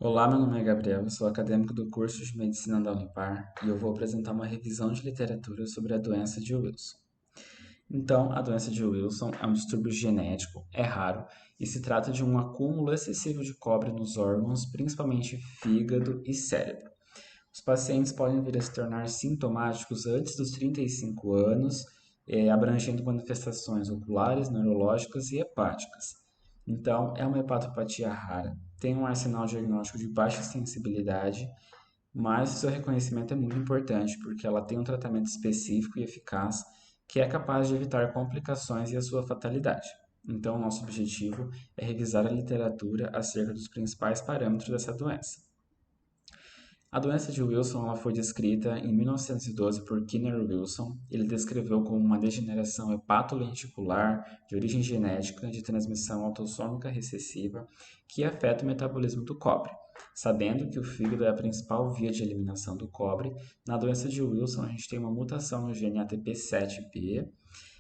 Olá, meu nome é Gabriel, eu sou acadêmico do curso de Medicina da Unipar e eu vou apresentar uma revisão de literatura sobre a doença de Wilson. Então, a doença de Wilson é um distúrbio genético, é raro e se trata de um acúmulo excessivo de cobre nos órgãos, principalmente fígado e cérebro. Os pacientes podem vir a se tornar sintomáticos antes dos 35 anos, abrangendo manifestações oculares, neurológicas e hepáticas. Então, é uma hepatopatia rara, tem um arsenal diagnóstico de baixa sensibilidade, mas seu reconhecimento é muito importante porque ela tem um tratamento específico e eficaz que é capaz de evitar complicações e a sua fatalidade. Então, nosso objetivo é revisar a literatura acerca dos principais parâmetros dessa doença. A doença de Wilson ela foi descrita em 1912 por Kinner Wilson. Ele descreveu como uma degeneração hepatolenticular de origem genética de transmissão autossômica recessiva que afeta o metabolismo do cobre. Sabendo que o fígado é a principal via de eliminação do cobre, na doença de Wilson a gente tem uma mutação no gene ATP7B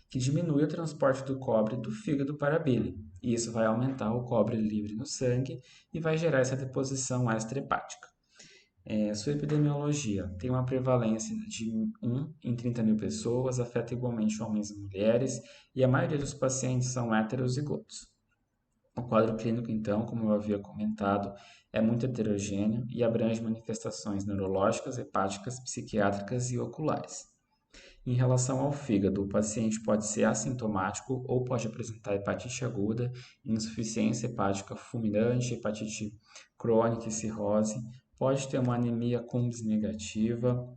que diminui o transporte do cobre do fígado para a bile. E isso vai aumentar o cobre livre no sangue e vai gerar essa deposição extrahepática. Sua epidemiologia tem uma prevalência de 1 em 30 mil pessoas, afeta igualmente homens e mulheres, e a maioria dos pacientes são heterozigotos. O quadro clínico, então, como eu havia comentado, é muito heterogêneo e abrange manifestações neurológicas, hepáticas, psiquiátricas e oculares. Em relação ao fígado, o paciente pode ser assintomático ou pode apresentar hepatite aguda, insuficiência hepática fulminante, hepatite crônica e cirrose, pode ter uma anemia Cumbres negativa.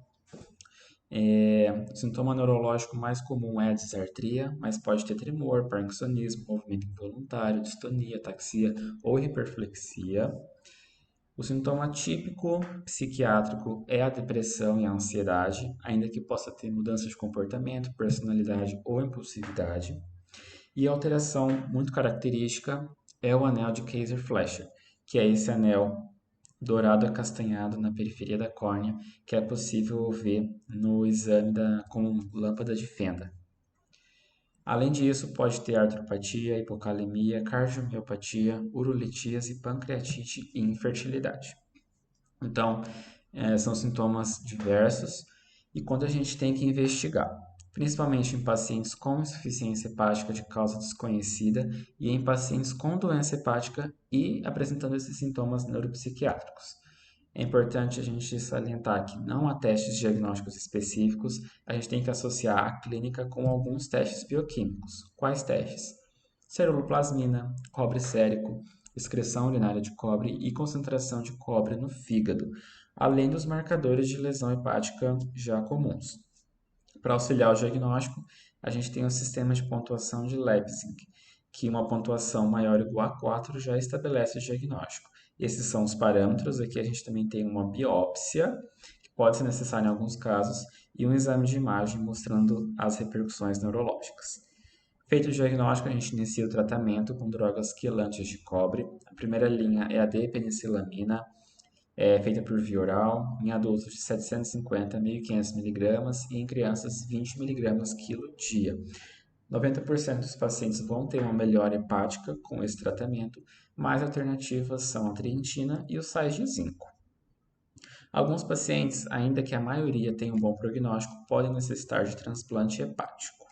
O sintoma neurológico mais comum é a disartria, mas pode ter tremor, parkinsonismo, movimento involuntário, distonia, ataxia ou hiperflexia. O sintoma típico psiquiátrico é a depressão e a ansiedade, ainda que possa ter mudança de comportamento, personalidade ou impulsividade. E a alteração muito característica é o anel de Kayser-Fleischer, que é esse anel dourado acastanhado na periferia da córnea, que é possível ver no exame com lâmpada de fenda. Além disso, pode ter artropatia, hipocalemia, cardiomiopatia, urolitíase, pancreatite e infertilidade. Então, são sintomas diversos e quando a gente tem que investigar, principalmente em pacientes com insuficiência hepática de causa desconhecida e em pacientes com doença hepática e apresentando esses sintomas neuropsiquiátricos. É importante a gente salientar que não há testes diagnósticos específicos, a gente tem que associar a clínica com alguns testes bioquímicos. Quais testes? Ceruloplasmina, cobre sérico, excreção urinária de cobre e concentração de cobre no fígado, além dos marcadores de lesão hepática já comuns. Para auxiliar o diagnóstico, a gente tem um sistema de pontuação de Leipzig, que uma pontuação maior ou igual a 4 já estabelece o diagnóstico. Esses são os parâmetros. Aqui a gente também tem uma biópsia, que pode ser necessária em alguns casos, e um exame de imagem mostrando as repercussões neurológicas. Feito o diagnóstico, a gente inicia o tratamento com drogas quelantes de cobre. A primeira linha é a D-penicilamina, feita por via oral, em adultos de 750 a 1.500 mg e em crianças 20 mg quilo dia. 90% dos pacientes vão ter uma melhora hepática com esse tratamento, mas alternativas são a trientina e os sais de zinco. Alguns pacientes, ainda que a maioria tenha um bom prognóstico, podem necessitar de transplante hepático.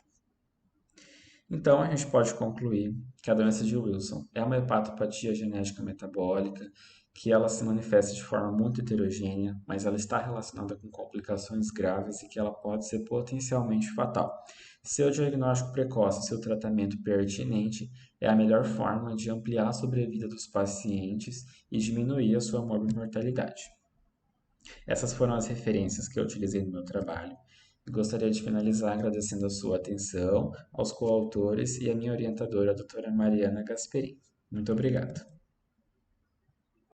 Então, a gente pode concluir que a doença de Wilson é uma hepatopatia genética metabólica, que ela se manifesta de forma muito heterogênea, mas ela está relacionada com complicações graves e que ela pode ser potencialmente fatal. Seu diagnóstico precoce e seu tratamento pertinente é a melhor forma de ampliar a sobrevida dos pacientes e diminuir a sua morbimortalidade. Essas foram as referências que eu utilizei no meu trabalho. Gostaria de finalizar agradecendo a sua atenção, aos coautores e à minha orientadora, a doutora Mariana Gasperini. Muito obrigado.